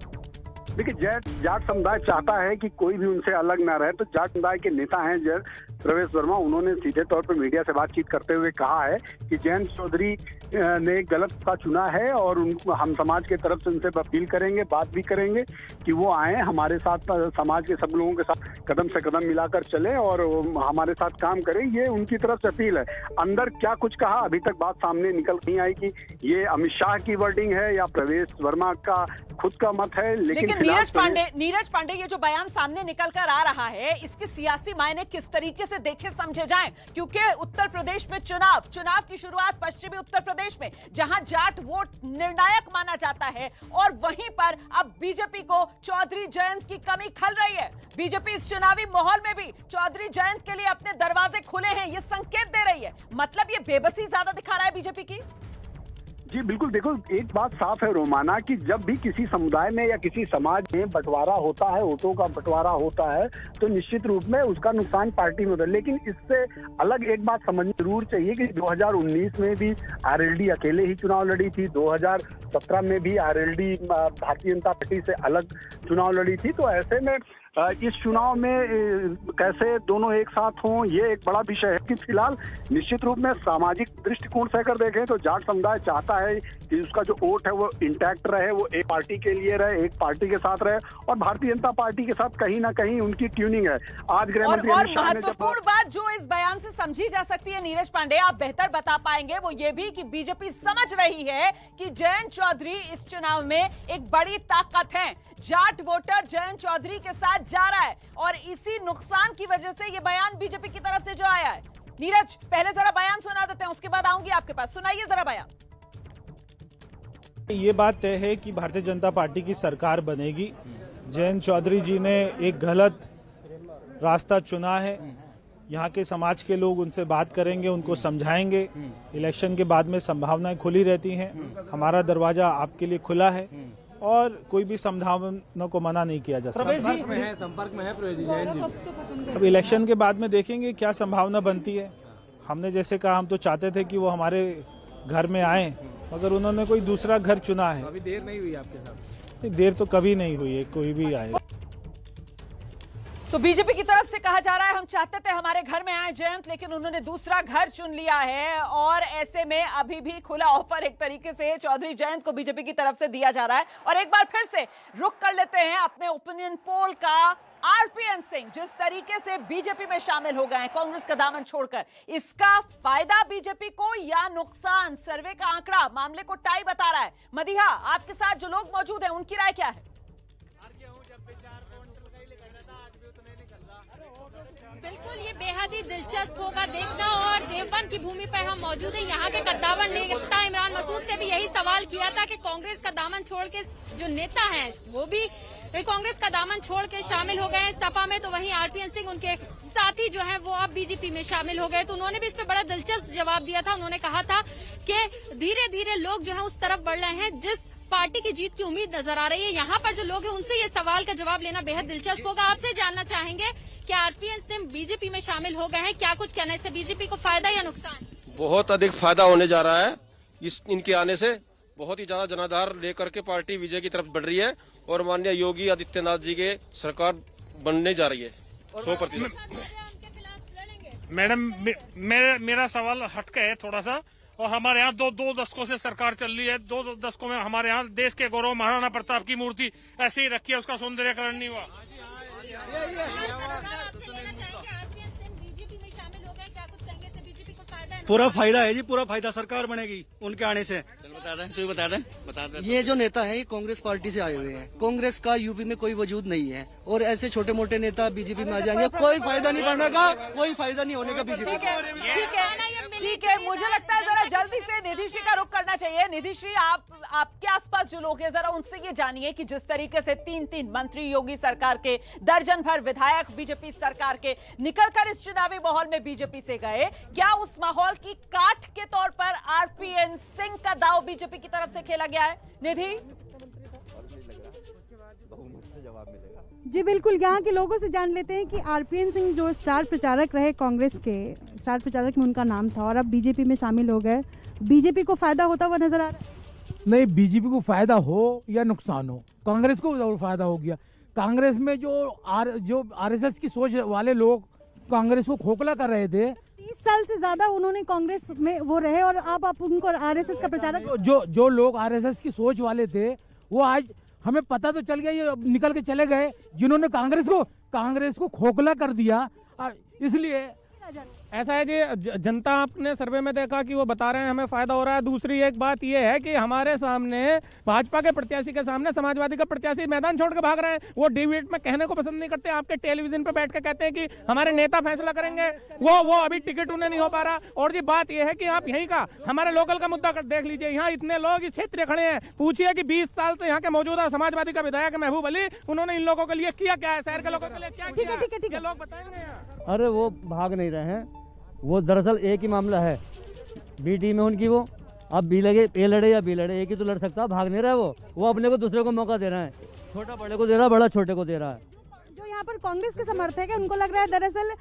देखिए, जाट समुदाय चाहता है कि कोई भी उनसे अलग ना रहे, तो जाट समुदाय के नेता हैं प्रवेश वर्मा, उन्होंने सीधे तौर पर मीडिया से बातचीत करते हुए कहा है कि जयंत चौधरी ने गलत का चुना है, और हम समाज के तरफ से उनसे अपील करेंगे, बात भी करेंगे कि वो आए हमारे साथ, समाज के सब लोगों के साथ कदम से कदम मिलाकर चले और हमारे साथ काम करें। ये उनकी तरफ से अपील है। अंदर क्या कुछ कहा, अभी तक बात सामने निकल नहीं आई कि ये अमित शाह की वर्डिंग है या प्रवेश वर्मा का खुद का मत है। लेकिन नीरज पांडे, ये जो बयान सामने निकल कर आ रहा है, इसके सियासी मायने किस तरीके से देखे समझे जाएं? क्योंकि उत्तर प्रदेश में चुनाव की शुरुआत पश्चिमी उत्तर प्रदेश में, जहां जाट वोट निर्णायक माना जाता है, और वहीं पर अब बीजेपी को चौधरी जयंत की कमी खल रही है। बीजेपी इस चुनावी माहौल में भी चौधरी जयंत के लिए अपने दरवाजे खुले हैं, ये संकेत दे रही है। मतलब ये बेबसी ज्यादा दिखा रहा है बीजेपी की। जी बिल्कुल, देखो एक बात साफ है रोमाना कि जब भी किसी समुदाय में या किसी समाज में बंटवारा होता है, वोटों का बंटवारा होता है, तो निश्चित रूप में उसका नुकसान पार्टी में होता है। लेकिन इससे अलग एक बात समझनी जरूर चाहिए कि 2019 में भी आरएलडी अकेले ही चुनाव लड़ी थी, 2017 में भी आरएलडी भारतीय जनता पार्टी से अलग चुनाव लड़ी थी। तो ऐसे में इस चुनाव में कैसे दोनों एक साथ हों, ये एक बड़ा विषय है कि फिलहाल निश्चित रूप में सामाजिक दृष्टिकोण से अगर देखें तो जाट समुदाय चाहता है कि उसका जो वोट है वो इंटैक्ट रहे, वो एक पार्टी के लिए रहे, एक पार्टी के साथ रहे, और भारतीय जनता पार्टी के साथ कहीं ना कहीं उनकी ट्यूनिंग है। आज गृहमंत्री अमित शाह ने महत्वपूर्ण बात जो इस बयान से समझी जा सकती है, नीरज पांडे आप बेहतर बता पाएंगे, वो ये भी कि बीजेपी समझ रही है कि जयंत चौधरी इस चुनाव में एक बड़ी ताकत है। जाट वोटर जयंत चौधरी के साथ जा रहा है, और इसी नुकसान की वजह से ये बयान बीजेपी की तरफ से जो आया है। नीरज, पहले जरा बयान सुना देते हैं, उसके बाद आऊंगी आपके पास। सुनाइए जरा बयान। ये बात तय है कि भारतीय जनता पार्टी की सरकार बनेगी। जयंत चौधरी जी ने एक गलत रास्ता चुना है, यहाँ के समाज के लोग उनसे बात करेंगे, उनको समझाएंगे। इलेक्शन के बाद में संभावनाएं खुली रहती हैं। हमारा दरवाजा आपके लिए खुला है और कोई भी संभावना को मना नहीं किया जा सकता। संपर्क में है प्रवेश जैन जी। अब इलेक्शन के बाद में देखेंगे क्या संभावना बनती है। हमने जैसे कहा, हम तो चाहते थे कि वो हमारे घर में आए, मगर उन्होंने कोई दूसरा घर चुना है। अभी देर नहीं हुई आपके साथ? देर तो कभी नहीं हुई है, कोई भी आए। तो बीजेपी की तरफ से कहा जा रहा है हम चाहते थे हमारे घर में आए जयंत, लेकिन उन्होंने दूसरा घर चुन लिया है और ऐसे में अभी भी खुला ऑफर एक तरीके से चौधरी जयंत को बीजेपी की तरफ से दिया जा रहा है। और एक बार फिर से रुख कर लेते हैं अपने ओपिनियन पोल का। आरपीएन सिंह जिस तरीके से बीजेपी में शामिल हो गए हैं कांग्रेस का दामन छोड़कर, इसका फायदा बीजेपी को या नुकसान? सर्वे का आंकड़ा मामले को टाई बता रहा है। मदीहा, आपके साथ जो लोग मौजूद हैं उनकी राय क्या है? बिल्कुल, ये बेहद ही दिलचस्प होगा देखना। और देवबंद की भूमि पर हम मौजूद हैं। यहाँ के कद्दावर नेता इमरान मसूद से भी यही सवाल किया था कि कांग्रेस का दामन छोड़ के जो नेता हैं वो भी कांग्रेस का दामन छोड़ के शामिल हो गए हैं सपा में, तो वहीं आरपीएन सिंह उनके साथी जो हैं वो अब बीजेपी में शामिल हो गए। तो उन्होंने भी इस पर बड़ा दिलचस्प जवाब दिया था। उन्होंने कहा था कि धीरे धीरे लोग जो है उस तरफ बढ़ रहे हैं जिस पार्टी की जीत की उम्मीद नजर आ रही है। यहाँ पर जो लोग हैं उनसे ये सवाल का जवाब लेना बेहद दिलचस्प होगा। आपसे जानना चाहेंगे कि आरपीएन सिंह बीजेपी में शामिल हो गए हैं, क्या कुछ कहना है, इससे बीजेपी को फायदा या नुकसान? बहुत अधिक फायदा होने जा रहा है इनके आने से। बहुत ही ज्यादा जनाधार लेकर के पार्टी विजय की तरफ बढ़ रही है और माननीय योगी आदित्यनाथ जी के सरकार बनने जा रही है 100%। मैडम, मेरा सवाल हटके है थोड़ा सा। और हमारे यहाँ दो दशकों से सरकार चल रही है। 2 दशकों में हमारे यहाँ देश के गौरव महाराणा प्रताप की मूर्ति ऐसे ही रखी है, उसका सौंदर्यकरण नहीं हुआ। पूरा फायदा है जी, पूरा फायदा। सरकार बनेगी उनके आने से। बता दें। ये जो नेता है ये कांग्रेस पार्टी से आए हुए हैं। कांग्रेस का यूपी में कोई वजूद नहीं है और ऐसे छोटे मोटे नेता बीजेपी में आ जाएंगे, कोई फायदा नहीं बनने का, कोई फायदा नहीं होने का बीजेपी का। ठीक है, मुझे लगता है जरा जल्दी से निधि श्री का रुख करना चाहिए। निधि श्री, आपके आसपास जो लोग हैं जरा उनसे ये जानिए कि जिस तरीके से 3 मंत्री योगी सरकार के, दर्जन भर विधायक बीजेपी सरकार के निकलकर इस चुनावी माहौल में बीजेपी से गए, क्या उस माहौल की काट के तौर पर आरपीएन सिंह का दाव बीजेपी की तरफ से खेला गया है? निधि जी बिल्कुल, यहाँ के लोगों से जान लेते हैं कि आरपीएन सिंह जो स्टार प्रचारक रहे, कांग्रेस के स्टार प्रचारक में उनका नाम था और अब बीजेपी में शामिल हो गए, बीजेपी को फायदा होता हुआ नजर आ रहा है? नहीं, बीजेपी को फायदा हो या नुकसान हो, कांग्रेस को जरूर फायदा हो गया। कांग्रेस में जो आरएसएस की सोच वाले लोग कांग्रेस को खोखला कर रहे थे, 30 साल से ज्यादा उन्होंने कांग्रेस में वो रहे और अब आप उनको आरएसएस का प्रचारक। जो लोग आरएसएस की सोच वाले थे वो आज हमें पता तो चल गया, ये निकल के चले गए जिन्होंने कांग्रेस को खोखला कर दिया। इसलिए ऐसा है जी, जनता आपने सर्वे में देखा कि वो बता रहे हैं हमें फायदा हो रहा है। दूसरी एक बात ये है कि हमारे सामने भाजपा के प्रत्याशी के सामने समाजवादी का प्रत्याशी मैदान छोड़ के भाग रहे हैं। वो डिबेट में कहने को पसंद नहीं करते, आपके टेलीविजन पे बैठ के कहते हैं कि हमारे नेता फैसला करेंगे। वो अभी टिकट उन्हें नहीं हो पा रहा। और ये बात ये है कि आप यहीं का हमारे लोकल का मुद्दा देख लीजिए, यहाँ इतने लोग इस क्षेत्र खड़े हैं, पूछिए कि 20 साल से यहाँ के मौजूदा समाजवादी का विधायक महबूब अली, उन्होंने इन लोगों के लिए किया क्या है, शहर के लोगों के लिए क्या किया? ठीक है, लोग बताएंगे। अरे वो भाग नहीं रहे हैं, वो दरअसल एक ही मामला है, बी टीम है उनकी। वो अब बी लगे, ए लड़े या बी लड़े, एक ही तो लड़ सकता, भाग नहीं रहा है। वो अपने को दूसरे को मौका दे रहा है, छोटा बड़े को दे रहा है, बड़ा छोटे को दे रहा है। जो यहाँ पर कांग्रेस के समर्थक है उनको लग रहा है दरअसल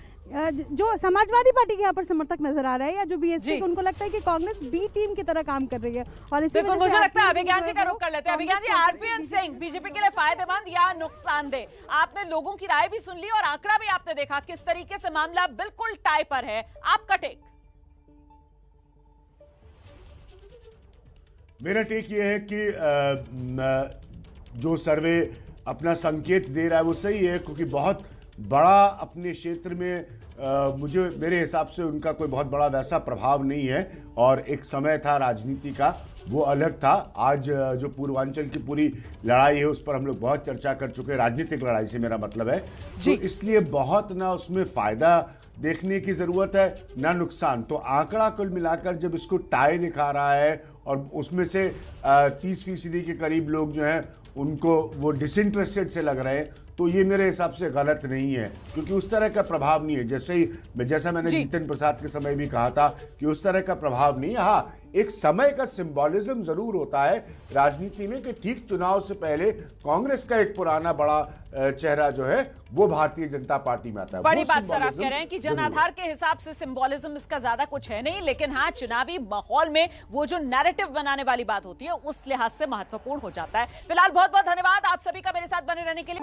जो समाजवादी पार्टी के यहाँ पर समर्थक नजर आ रहा है या जो बीएसपी को, उनको लगता है कि कांग्रेस बी टीम की तरह काम कर रही है। और इसी बिल्कुल, मुझे लगता है अभिज्ञान जी का रुख कर लेते हैं। अभिज्ञान जी, आरपीएन सिंह बीजेपी के लिए फायदेमंद या नुकसानदेह? आपने लोगों की राय भी सुन ली और आंकड़ा भी आपने देखा किस तरीके से मामला बिल्कुल टाई पर है। आपका टेक? मेरा टेक ये है कि जो सर्वे अपना संकेत दे रहा है वो सही है, क्योंकि बहुत बड़ा अपने क्षेत्र में मेरे हिसाब से उनका कोई बहुत बड़ा वैसा प्रभाव नहीं है। और एक समय था राजनीति का, वो अलग था। आज जो पूर्वांचल की पूरी लड़ाई है उस पर हम लोग बहुत चर्चा कर चुके हैं, राजनीतिक लड़ाई से मेरा मतलब है। तो इसलिए बहुत ना उसमें फायदा देखने की जरूरत है ना नुकसान। तो आंकड़ा कुल मिलाकर जब इसको टाई दिखा रहा है और उसमें से 30% के करीब लोग जो हैं उनको वो डिसइंटरेस्टेड से लग रहे हैं, तो ये मेरे हिसाब से गलत नहीं है, क्योंकि उस तरह का प्रभाव नहीं है। जैसा मैंने जितिन प्रसाद के समय भी कहा था कि उस तरह का प्रभाव नहीं है। हाँ, एक समय का सिंबॉलिज्म जरूर होता है राजनीति में कि ठीक चुनाव से पहले कांग्रेस का एक पुराना बड़ा चेहरा जो है वो भारतीय जनता पार्टी में आता है। बड़ी बात सर आप कह रहे हैं कि जनाधार के हिसाब से सिंबॉलिज्म इसका ज्यादा कुछ है नहीं, लेकिन हाँ चुनावी माहौल में वो जो नैरेटिव बनाने वाली बात होती है उस लिहाज से महत्वपूर्ण हो जाता है। फिलहाल बहुत बहुत धन्यवाद आप सभी का मेरे साथ बने रहने के लिए।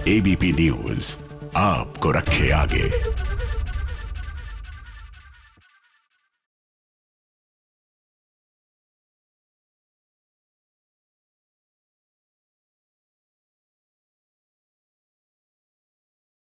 एबीपी न्यूज आपको रखे आगे।